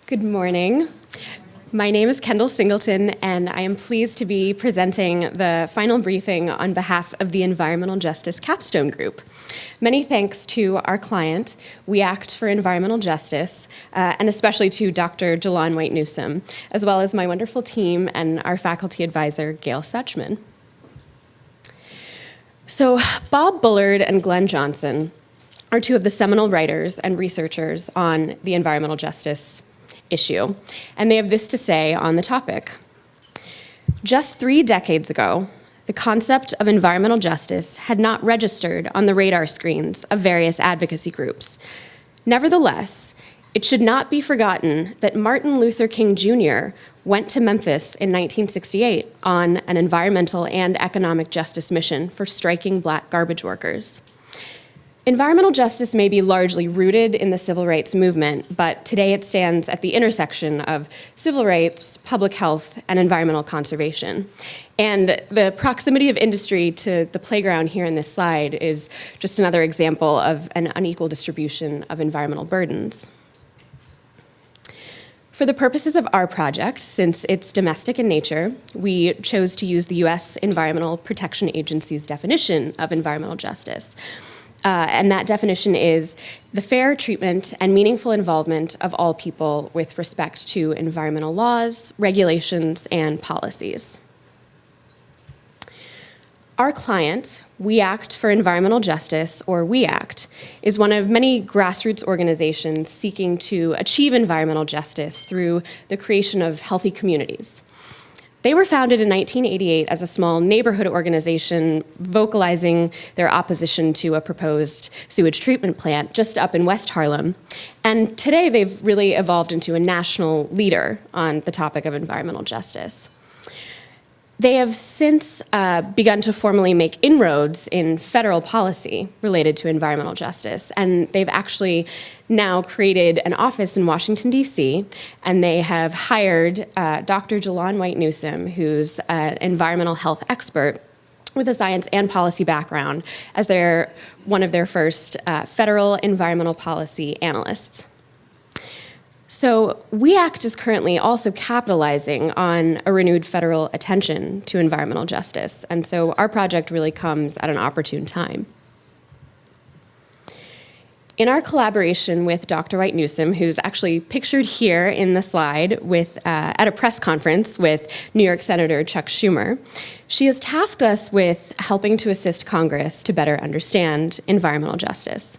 Good morning. My name is Kendall Singleton, and I am pleased to be presenting the final briefing on behalf of the Environmental Justice Capstone Group. Many thanks to our client, WEACT for Environmental Justice, and especially to Dr. Jalon White-Newsome, as well as my wonderful team and our faculty advisor, Gail Suchman. So Bob Bullard and Glenn Johnson are two of the seminal writers and researchers on the environmental justice issue, and they have this to say on the topic. Just 3 decades ago, the concept of environmental justice had not registered on the radar screens of various advocacy groups. Nevertheless, it should not be forgotten that Martin Luther King Jr. went to Memphis in 1968 on an environmental and economic justice mission for striking Black garbage workers. Environmental justice may be largely rooted in the civil rights movement, but today it stands at the intersection of civil rights, public health, and environmental conservation. And the proximity of industry to the playground here in this slide is just another example of an unequal distribution of environmental burdens. For the purposes of our project, since it's domestic in nature, we chose to use the U.S. Environmental Protection Agency's definition of environmental justice. And that definition is the fair treatment and meaningful involvement of all people with respect to environmental laws, regulations, and policies. Our client, WEACT for Environmental Justice, or WEACT, is one of many grassroots organizations seeking to achieve environmental justice through the creation of healthy communities. They were founded in 1988 as a small neighborhood organization vocalizing their opposition to a proposed sewage treatment plant just up in West Harlem. And today they've really evolved into a national leader on the topic of environmental justice. They have since begun to formally make inroads in federal policy related to environmental justice, and they've actually now created an office in Washington, D.C., and they have hired Dr. Jalon White-Newsome, who's an environmental health expert with a science and policy background, as one of their first federal environmental policy analysts. So WEACT is currently also capitalizing on a renewed federal attention to environmental justice, and so our project really comes at an opportune time. In our collaboration with Dr. White-Newsome, who's actually pictured here in the slide at a press conference with New York Senator Chuck Schumer, she has tasked us with helping to assist Congress to better understand environmental justice.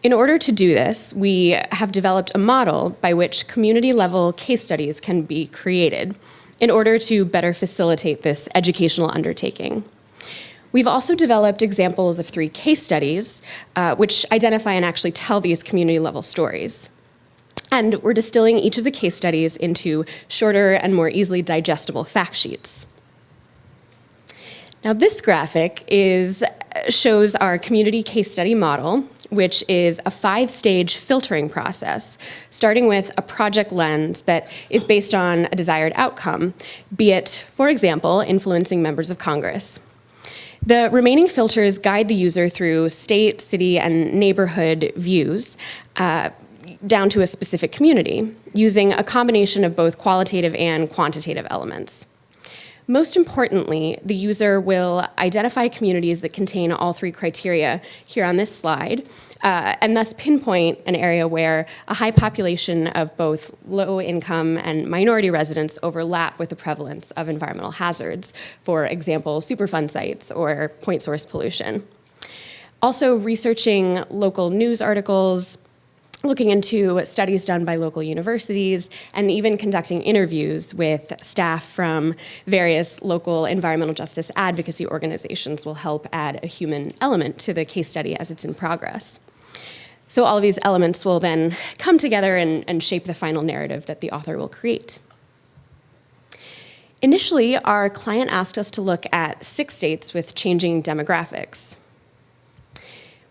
In order to do this, we have developed a model by which community-level case studies can be created in order to better facilitate this educational undertaking. We've also developed examples of 3 case studies, which identify and actually tell these community-level stories. And we're distilling each of the case studies into shorter and more easily digestible fact sheets. Now, this graphic shows our community case study model, which is a 5-stage filtering process, starting with a project lens that is based on a desired outcome, be it, for example, influencing members of Congress. The remaining filters guide the user through state, city, and neighborhood views down to a specific community, using a combination of both qualitative and quantitative elements. Most importantly, the user will identify communities that contain all 3 criteria here on this slide, and thus pinpoint an area where a high population of both low-income and minority residents overlap with the prevalence of environmental hazards, for example, Superfund sites or point source pollution. Also researching local news articles, looking into studies done by local universities, and even conducting interviews with staff from various local environmental justice advocacy organizations will help add a human element to the case study as it's in progress. So all of these elements will then come together and shape the final narrative that the author will create. Initially, our client asked us to look at 6 states with changing demographics.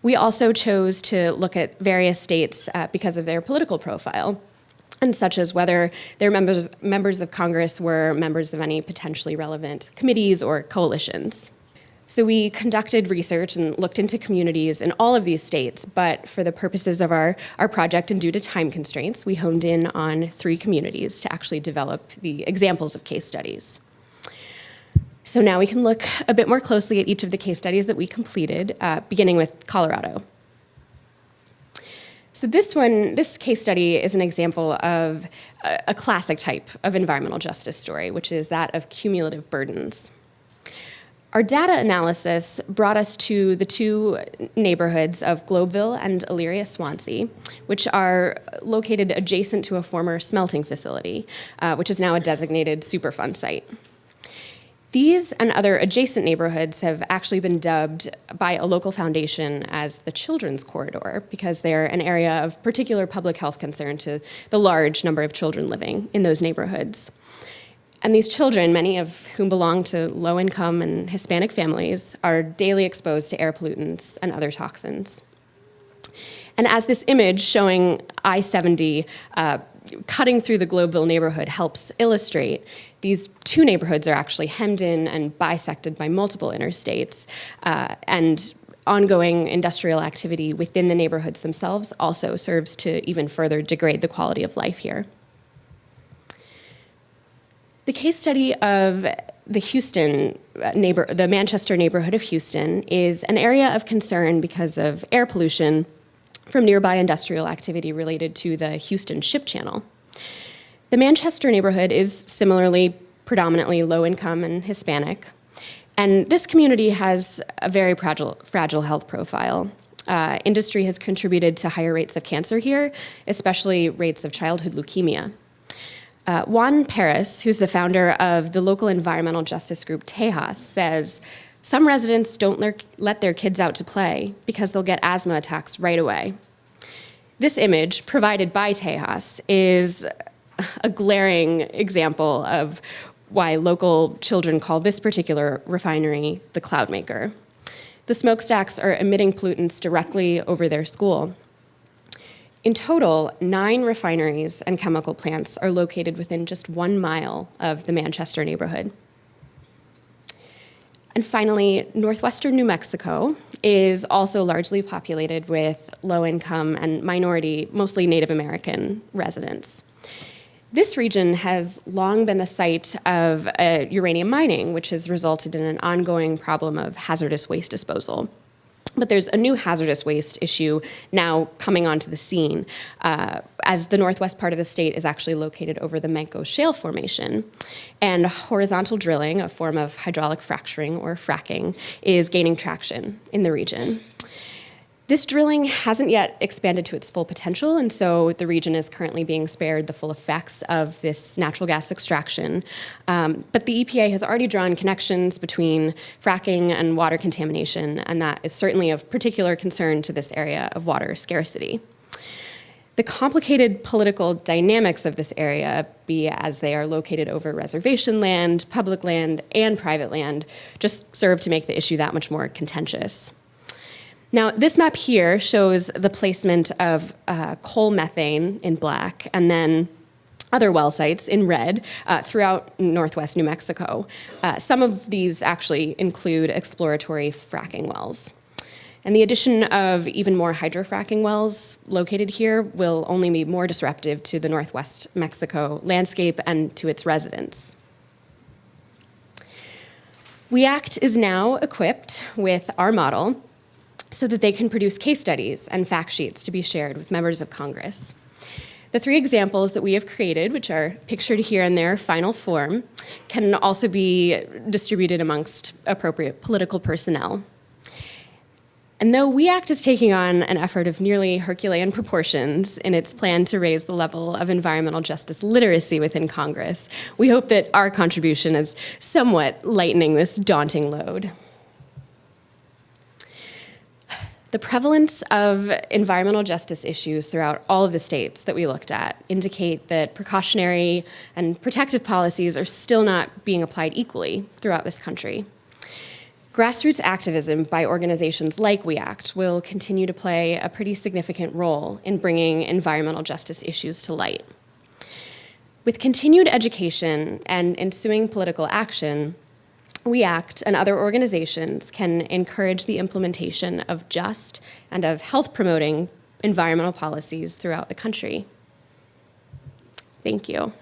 We also chose to look at various states because of their political profile, and such as whether their members of Congress were members of any potentially relevant committees or coalitions. So we conducted research and looked into communities in all of these states, but for the purposes of our project and due to time constraints, we honed in on 3 communities to actually develop the examples of case studies. So now we can look a bit more closely at each of the case studies that we completed, beginning with Colorado. So this case study is an example of a classic type of environmental justice story, which is that of cumulative burdens. Our data analysis brought us to the 2 neighborhoods of Globeville and Elyria-Swansea, which are located adjacent to a former smelting facility, which is now a designated Superfund site. These and other adjacent neighborhoods have actually been dubbed by a local foundation as the Children's Corridor because they're an area of particular public health concern to the large number of children living in those neighborhoods. And these children, many of whom belong to low-income and Hispanic families, are daily exposed to air pollutants and other toxins. And as this image showing I-70 cutting through the Globeville neighborhood helps illustrate, these 2 neighborhoods are actually hemmed in and bisected by multiple interstates, and ongoing industrial activity within the neighborhoods themselves also serves to even further degrade the quality of life here. The case study of the Manchester neighborhood of Houston is an area of concern because of air pollution from nearby industrial activity related to the Houston Ship Channel. The Manchester neighborhood is similarly predominantly low-income and Hispanic, and this community has a very fragile health profile. Industry has contributed to higher rates of cancer here, especially rates of childhood leukemia. Juan Perez, who's the founder of the local environmental justice group Tejas, says, "Some residents don't let their kids out to play because they'll get asthma attacks right away." This image, provided by Tejas, is a glaring example of why local children call this particular refinery the Cloudmaker. The smokestacks are emitting pollutants directly over their school. In total, 9 refineries and chemical plants are located within just 1 mile of the Manchester neighborhood. And finally, Northwestern New Mexico is also largely populated with low-income and minority, mostly Native American residents. This region has long been the site of uranium mining, which has resulted in an ongoing problem of hazardous waste disposal. But there's a new hazardous waste issue now coming onto the scene, as the northwest part of the state is actually located over the Manco Shale Formation. And horizontal drilling, a form of hydraulic fracturing or fracking, is gaining traction in the region. This drilling hasn't yet expanded to its full potential, and so the region is currently being spared the full effects of this natural gas extraction. But the EPA has already drawn connections between fracking and water contamination, and that is certainly of particular concern to this area of water scarcity. The complicated political dynamics of this area, be as they are located over reservation land, public land, and private land, just serve to make the issue that much more contentious. Now, this map here shows the placement of coal methane in black and then other well sites in red throughout northwest New Mexico. Some of these actually include exploratory fracking wells. And the addition of even more hydrofracking wells located here will only be more disruptive to the northwest Mexico landscape and to its residents. WEACT is now equipped with our model so that they can produce case studies and fact sheets to be shared with members of Congress. The 3 examples that we have created, which are pictured here in their final form, can also be distributed amongst appropriate political personnel. And though WEACT is taking on an effort of nearly Herculean proportions in its plan to raise the level of environmental justice literacy within Congress, we hope that our contribution is somewhat lightening this daunting load. The prevalence of environmental justice issues throughout all of the states that we looked at indicate that precautionary and protective policies are still not being applied equally throughout this country. Grassroots activism by organizations like WEACT will continue to play a pretty significant role in bringing environmental justice issues to light. With continued education and ensuing political action, WEACT and other organizations can encourage the implementation of just and of health-promoting environmental policies throughout the country. Thank you.